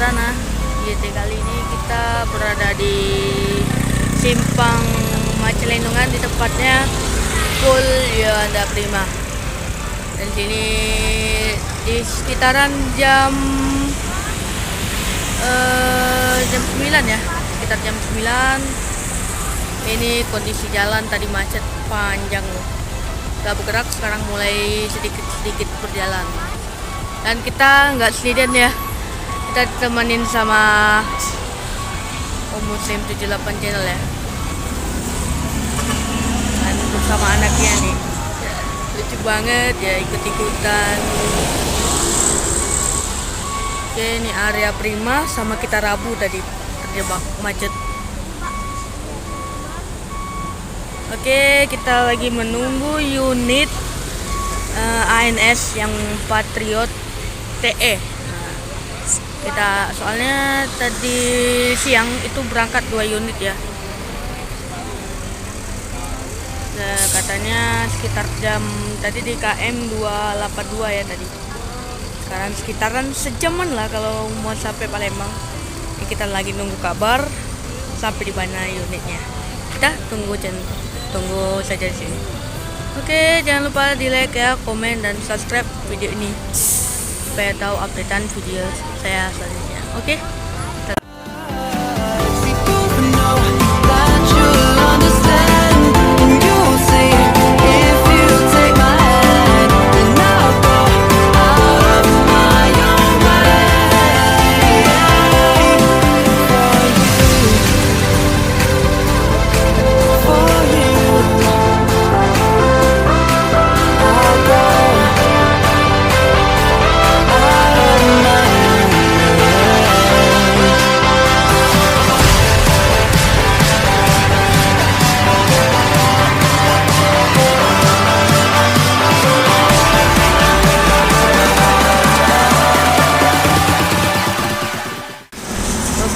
perdana GT. Kali ini kita berada di Simpang Macelendongan, di tempatnya Pool Yuanda Prima. Dan sini di sekitaran jam 9 ya, sekitar jam 9. Ini kondisi jalan tadi macet panjang loh, gak bergerak. Sekarang mulai sedikit-sedikit berjalan. Dan kita nggak sendirian ya, kita ditemenin sama Om Muslim 78 channel ya, dan bersama anaknya nih, lucu banget ya, ikut-ikutan. Oke, ini area Prima sama kita Rabu tadi terjebak macet. Oke, kita lagi menunggu unit ANS yang Patriot TE. Kita soalnya tadi siang itu berangkat 2 unit ya. Nah, katanya sekitar jam tadi di KM 282 ya tadi. Sekarang sekitaran sejaman lah kalau mau sampai Palembang. Ini kita lagi nunggu kabar sampai di mana unitnya. Kita tunggu saja di sini. Oke, jangan lupa di like ya, komen dan subscribe video ini supaya tahu updatean video saya selanjutnya. Oke.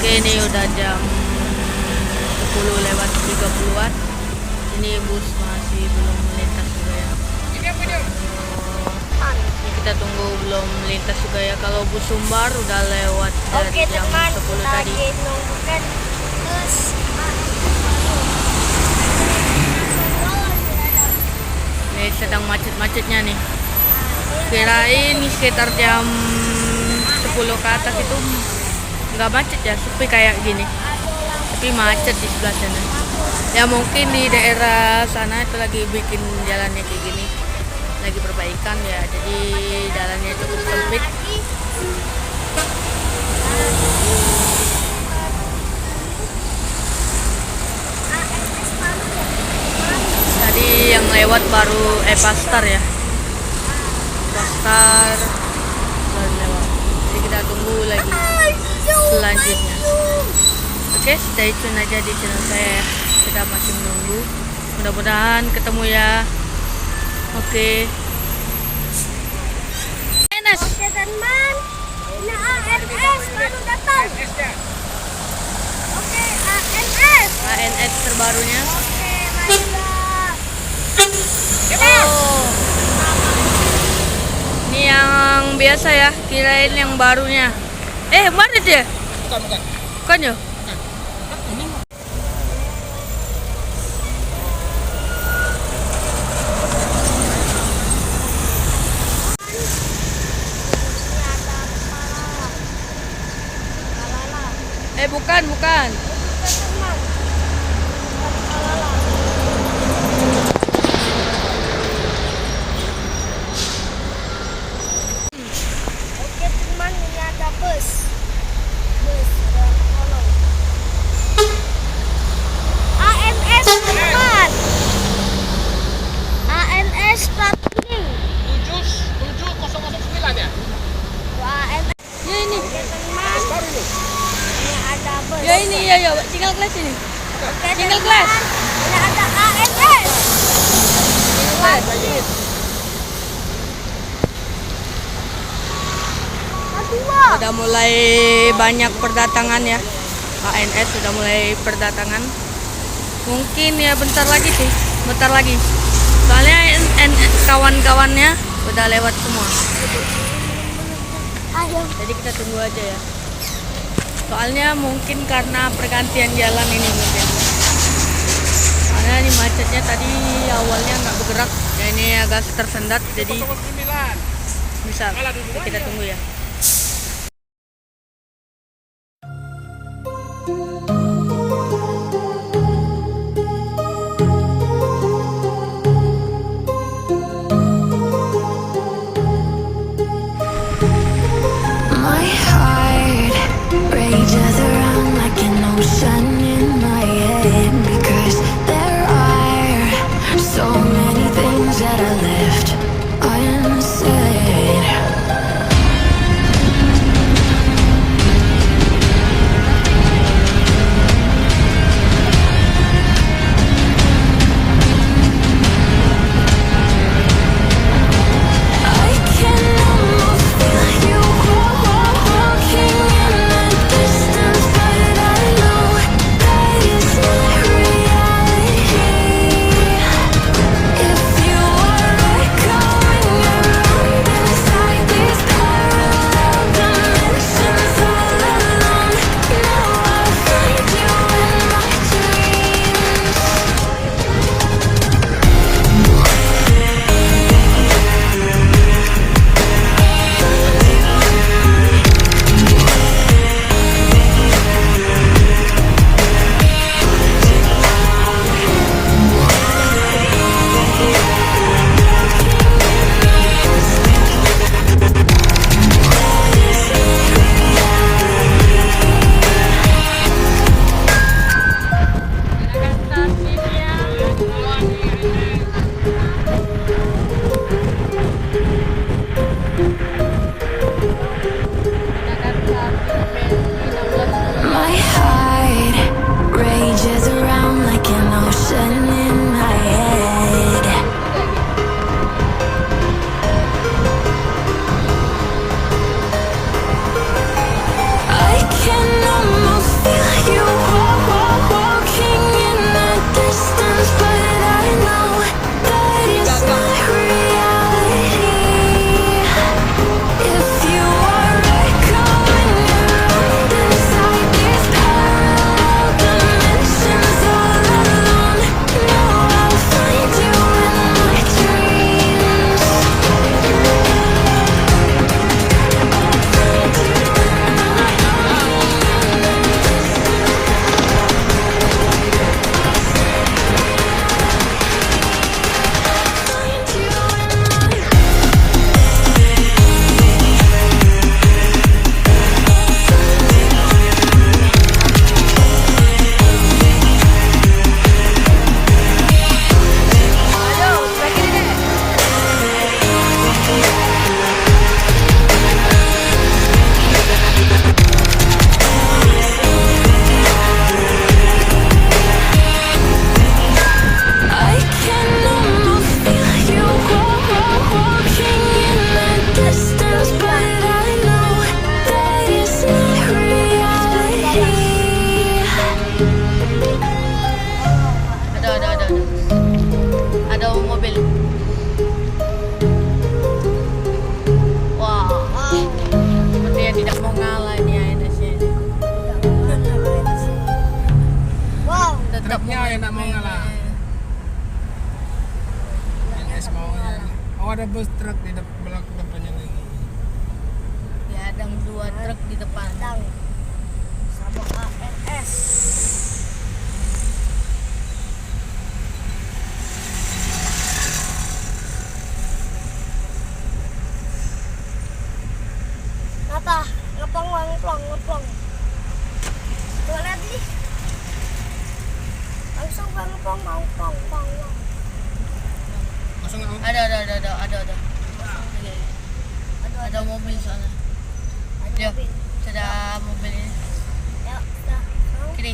Oke, ini udah jam 10:30-an. Ini bus masih belum melintas juga ya. Ini kita tunggu belum melintas juga ya. Kalau bus Sumbar udah lewat dari jam 10 tadi. Ini sedang macet-macetnya nih. Kirain sekitar jam 10 ke atas itu nggak macet ya, sepi kayak gini, tapi macet di sebelah sana ya. Mungkin di daerah sana itu lagi bikin jalannya kayak gini, lagi perbaikan ya, jadi jalannya cukup sempit. Tadi yang lewat baru Pastar ya, Pastar baru lewat, jadi kita tunggu lagi selanjutnya. Oke, stay tune aja di channel saya ya. Kita masih menunggu, mudah-mudahan ketemu ya. Oke. ANS. Oke teman, ini ANS baru datang. Oke, ANS terbarunya. Oke, mantap. Oh, ini yang biasa ya, kirain yang barunya. Mana dia? Bukan ya? Bukan. Oke teman, ini ada bus ada kolong. ANS teman, ANS plat kuning. 7009 ya? ANS. Ya ini. Oke teman, ini ada bus. Ya ini ya, tinggal kelas ini. Oke Single teman, class. ini ada ANS. Sudah mulai banyak perdatangan ya, ANS sudah mulai perdatangan. Mungkin ya bentar lagi sih, soalnya kawan-kawannya udah lewat semua. Ayo. Jadi kita tunggu aja ya. Soalnya mungkin karena pergantian jalan ini mungkin. Karena ini macetnya tadi awalnya nggak bergerak, ya ini agak tersendat, jadi bisa kita tunggu ya. My heart rages around like an ocean in my head, because there are so many things that I left unsaid. I can almost feel you walking in the distance, but I know that it's not reality. If you are echoing around inside these parallel dimensions all alone, now I'll find you in my dreams. My heart rages around like an ocean in my head. I can almost feel you walking in the distance, but I know that it's not reality. If you are echoing around inside these parallel dimensions all alone, now I'll find you in my dreams. Find you in my I can almost feel you walking in the distance, but I know that it's not reality. Ada mobil. Wah, sepertinya tidak mau ngalah ini ANS-nya. Wow. Tetap Truknya yang nak mau ngalah. NS mau ngalah. Oh, ada bus truk di belakang depannya lagi. Ya, ada 2 truk di depan. Dang. Sama ANS. Nata, ngeplong. Tuh lihat nih. Langsung ngeplong. Langsung nggak? Ada. Ada mobil soalnya. Ya, ada mobil ini. Ya, udah. Kiri.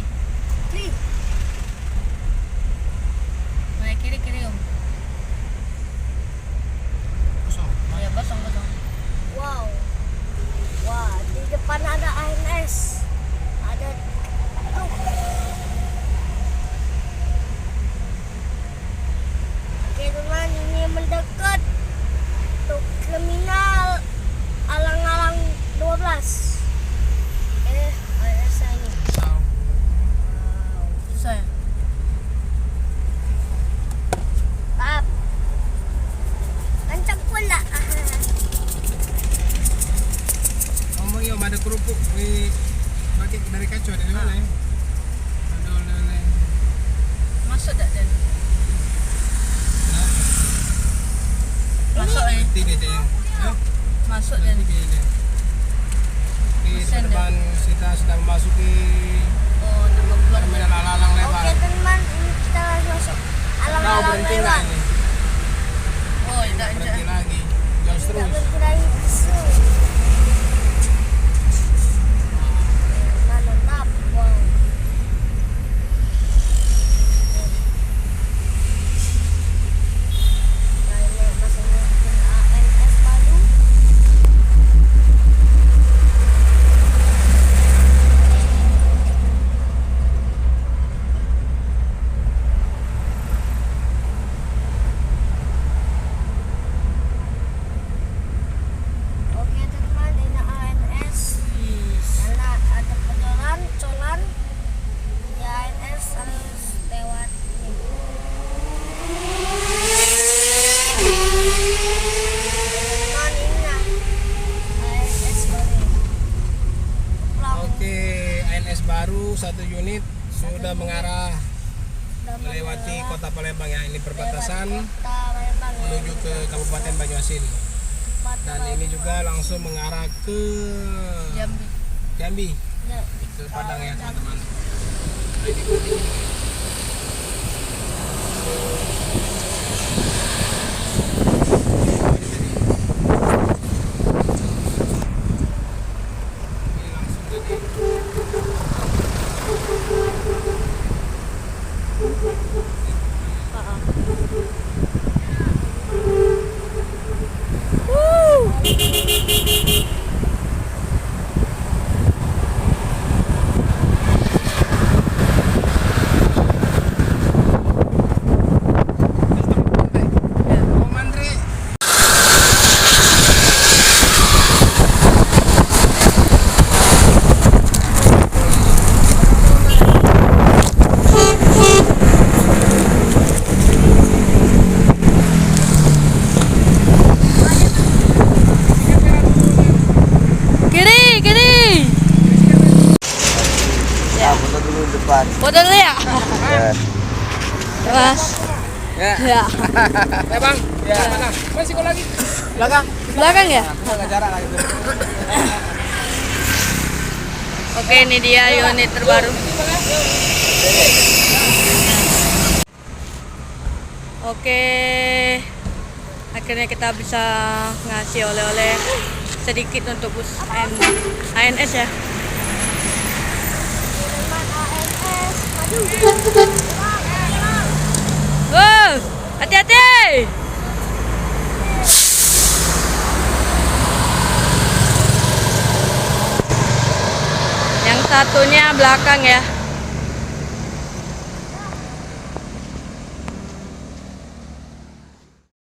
Mana kiri om. Kosong. Ya, kosong. Wow. Wah, di depan ada ANS. Ada tuh. Oke teman, ini mendekat tuh terminal Alang-Alang 12. belum ada kerupuk pakai dari kacau dari mana ya? Ada oleh-oleh. Masuk tak Dan? Masuk Nanti dia tanya. Hah? Masuk Dan. Nanti dia tanya. Di Mesin depan kita sedang memasuki Oh, nama blok. terminal Alalang Lebar. Oke teman, ini kita lagi masuk Tahu alam-alam berhenti nggak lewat. ini? Oh, tidak Berhenti lagi. Gas Tidak terus. bergerak isu. Mantap, wow. Kayaknya masanya ke ANS Palu. Oke teman, ini ANS. Karena ada pedoran, colan di ANS harus lewat ini. Teman, ini nah, ANS baru. Pulang, Oke, ANS baru 1 unit sudah mengarah udah melewati melewat kota Palembang ya. Ini perbatasan kota Palembang ya. menuju ke Kabupaten Banyuasin. Dan ini juga langsung mengarah ke Jambi. Jambi, Ya, ke Padang ya teman-teman. Ini langsung jadi Oh, Mandri. Kiri, kiri. Nah, foto dulu depan. Foto dulu ya. Ya. Mas. Ya. Ya. Ya, Bang. Ya. Mana? Masih kau lagi? Belakang. Belakang ya? Agak jarak lagi tuh. Oke, ini dia unit terbaru. Oke, akhirnya kita bisa ngasih oleh-oleh sedikit untuk bus ANS ya. teman ANS. Aduh. Wow, hati-hati. Yang satunya belakang ya.